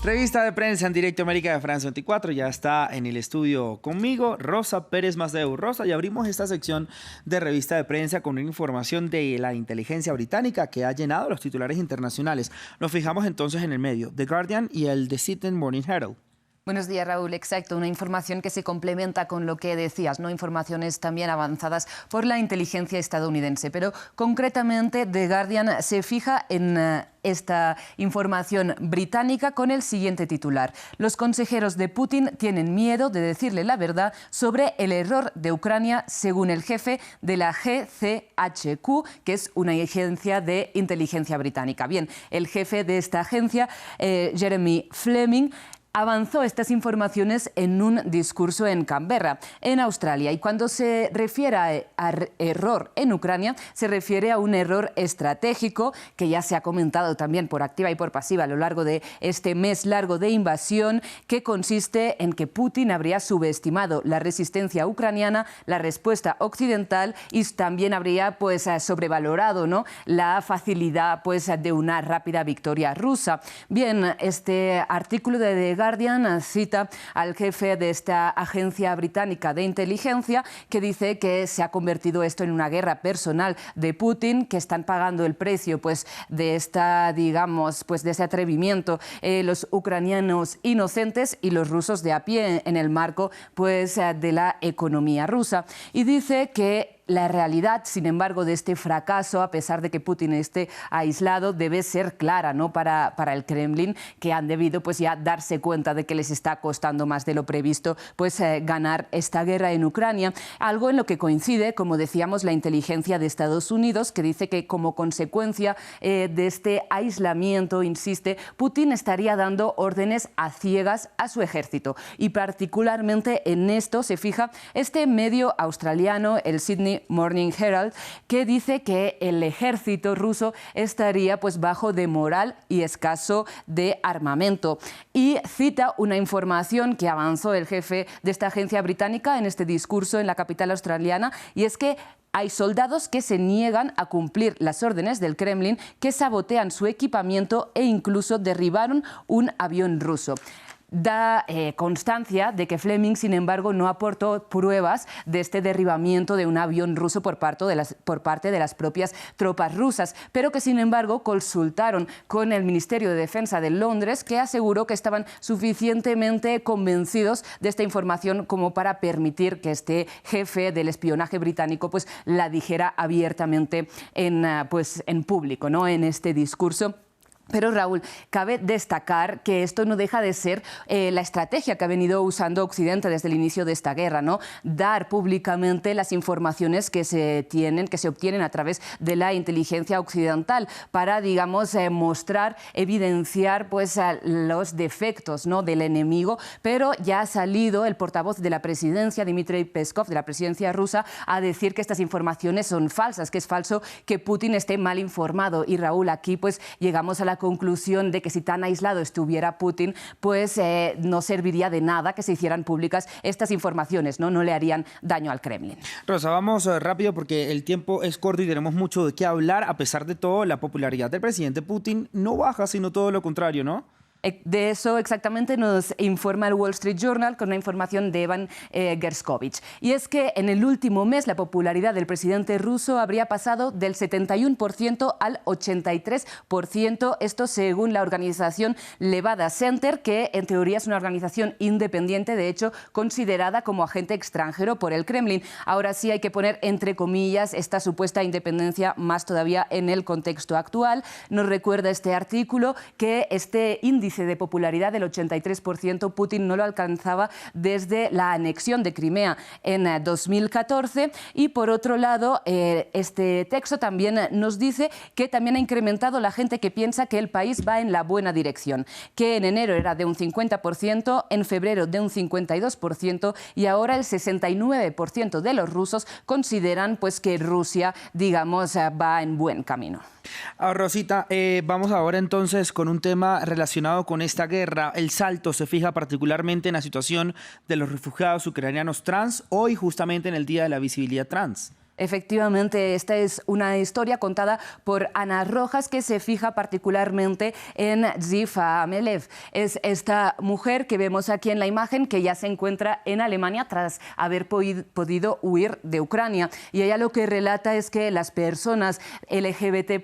Revista de prensa en directo América de France 24. Ya está en el estudio conmigo Rosa Pérez Masdeu. Rosa, y abrimos esta sección de revista de prensa con una información de la inteligencia británica que ha llenado los titulares internacionales. Nos fijamos entonces en el medio, The Guardian y el The Sydney Morning Herald. Buenos días, Raúl. Exacto, una información que se complementa con lo que decías, ¿no? Informaciones también avanzadas por la inteligencia estadounidense. Pero concretamente, The Guardian se fija en esta información británica con el siguiente titular. Los consejeros de Putin tienen miedo de decirle la verdad sobre el error de Ucrania, según el jefe de la GCHQ, que es una agencia de inteligencia británica. Bien, el jefe de esta agencia, Jeremy Fleming, avanzó estas informaciones en un discurso en Canberra, en Australia. Y cuando se refiere a error en Ucrania, se refiere a un error estratégico que ya se ha comentado también por activa y por pasiva a lo largo de este mes largo de invasión, que consiste en que Putin habría subestimado la resistencia ucraniana, la respuesta occidental, y también habría sobrevalorado, ¿no?, la facilidad de una rápida victoria rusa. Bien, este artículo de The Guardian cita al jefe de esta agencia británica de inteligencia, que dice que se ha convertido esto en una guerra personal de Putin, que están pagando el precio de esta, digamos, de ese atrevimiento los ucranianos inocentes y los rusos de a pie en el marco de la economía rusa. Y dice que la realidad, sin embargo, de este fracaso, a pesar de que Putin esté aislado, debe ser clara, ¿no?, para el Kremlin, que han debido ya darse cuenta de que les está costando más de lo previsto ganar esta guerra en Ucrania. Algo en lo que coincide, como decíamos, la inteligencia de Estados Unidos, que dice que como consecuencia de este aislamiento, insiste, Putin estaría dando órdenes a ciegas a su ejército. Y particularmente en esto se fija este medio australiano, el Sydney Morning Herald, que dice que el ejército ruso estaría bajo de moral y escaso de armamento. Y cita una información que avanzó el jefe de esta agencia británica en este discurso en la capital australiana, y es que hay soldados que se niegan a cumplir las órdenes del Kremlin, que sabotean su equipamiento e incluso derribaron un avión ruso. Da constancia de que Fleming, sin embargo, no aportó pruebas de este derribamiento de un avión ruso por parte de las propias tropas rusas, pero que, sin embargo, consultaron con el Ministerio de Defensa de Londres, que aseguró que estaban suficientemente convencidos de esta información como para permitir que este jefe del espionaje británico la dijera abiertamente en público, ¿no?, en este discurso. Pero, Raúl, cabe destacar que esto no deja de ser la estrategia que ha venido usando Occidente desde el inicio de esta guerra, ¿no? Dar públicamente las informaciones que se obtienen a través de la inteligencia occidental para, digamos, mostrar, evidenciar los defectos, ¿no?, del enemigo. Pero ya ha salido el portavoz de la presidencia, Dmitry Peskov, de la presidencia rusa, a decir que estas informaciones son falsas, que es falso que Putin esté mal informado. Y, Raúl, aquí llegamos a la conclusión de que si tan aislado estuviera Putin, no serviría de nada que se hicieran públicas estas informaciones, ¿no? No le harían daño al Kremlin. Rosa, vamos rápido porque el tiempo es corto y tenemos mucho de qué hablar. A pesar de todo, la popularidad del presidente Putin no baja, sino todo lo contrario, ¿no? De eso exactamente nos informa el Wall Street Journal con una información de Evan Gershkovich. Y es que en el último mes la popularidad del presidente ruso habría pasado del 71% al 83%, esto según la organización Levada Center, que en teoría es una organización independiente, de hecho considerada como agente extranjero por el Kremlin. Ahora sí hay que poner entre comillas esta supuesta independencia más todavía en el contexto actual. Nos recuerda este artículo que este índice de popularidad del 83% Putin no lo alcanzaba desde la anexión de Crimea en 2014. Y por otro lado, este texto también nos dice que también ha incrementado la gente que piensa que el país va en la buena dirección, que en enero era de un 50%, en febrero de un 52% y ahora el 69% de los rusos consideran que Rusia, digamos, va en buen camino. Rosita, vamos ahora entonces con un tema relacionado con esta guerra. El Salto se fija particularmente en la situación de los refugiados ucranianos trans, hoy justamente en el Día de la Visibilidad Trans. Efectivamente, esta es una historia contada por Ana Rojas que se fija particularmente en Zifa Amelev. Es esta mujer que vemos aquí en la imagen que ya se encuentra en Alemania tras haber podido huir de Ucrania. Y ella lo que relata es que las personas LGBT+,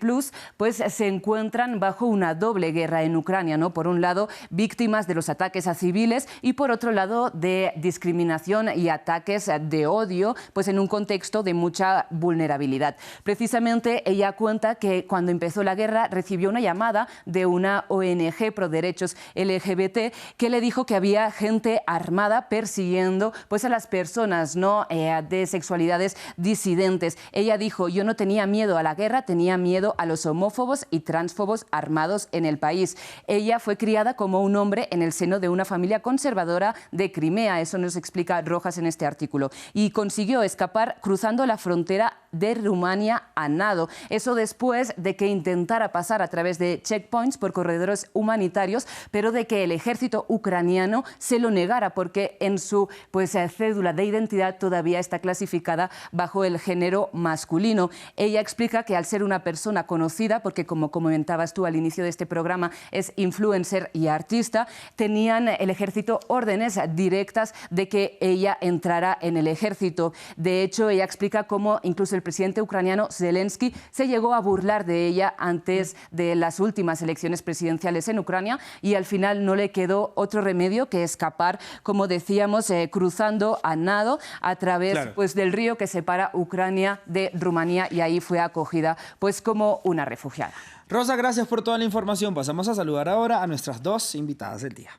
pues se encuentran bajo una doble guerra en Ucrania, ¿no? Por un lado, víctimas de los ataques a civiles y por otro lado, de discriminación y ataques de odio, pues en un contexto de mucha vulnerabilidad. Precisamente ella cuenta que cuando empezó la guerra recibió una llamada de una ONG pro derechos LGBT que le dijo que había gente armada persiguiendo pues a las personas, ¿no? De sexualidades disidentes. Ella dijo: yo no tenía miedo a la guerra, tenía miedo a los homófobos y transfobos armados en el país. Ella fue criada como un hombre en el seno de una familia conservadora de Crimea, eso nos explica Rojas en este artículo, y consiguió escapar cruzando la frontera de Rumania a nado. Eso después de que intentara pasar a través de checkpoints por corredores humanitarios, pero de que el ejército ucraniano se lo negara porque en su cédula de identidad todavía está clasificada bajo el género masculino. Ella explica que al ser una persona conocida, porque como comentabas tú al inicio de este programa, es influencer y artista, tenían el ejército órdenes directas de que ella entrara en el ejército. De hecho, ella explica cómo incluso el presidente ucraniano Zelensky se llegó a burlar de ella antes de las últimas elecciones presidenciales en Ucrania y al final no le quedó otro remedio que escapar, como decíamos, cruzando a nado a través del río que separa Ucrania de Rumanía, y ahí fue acogida como una refugiada. Rosa, gracias por toda la información. Pasamos a saludar ahora a nuestras dos invitadas del día.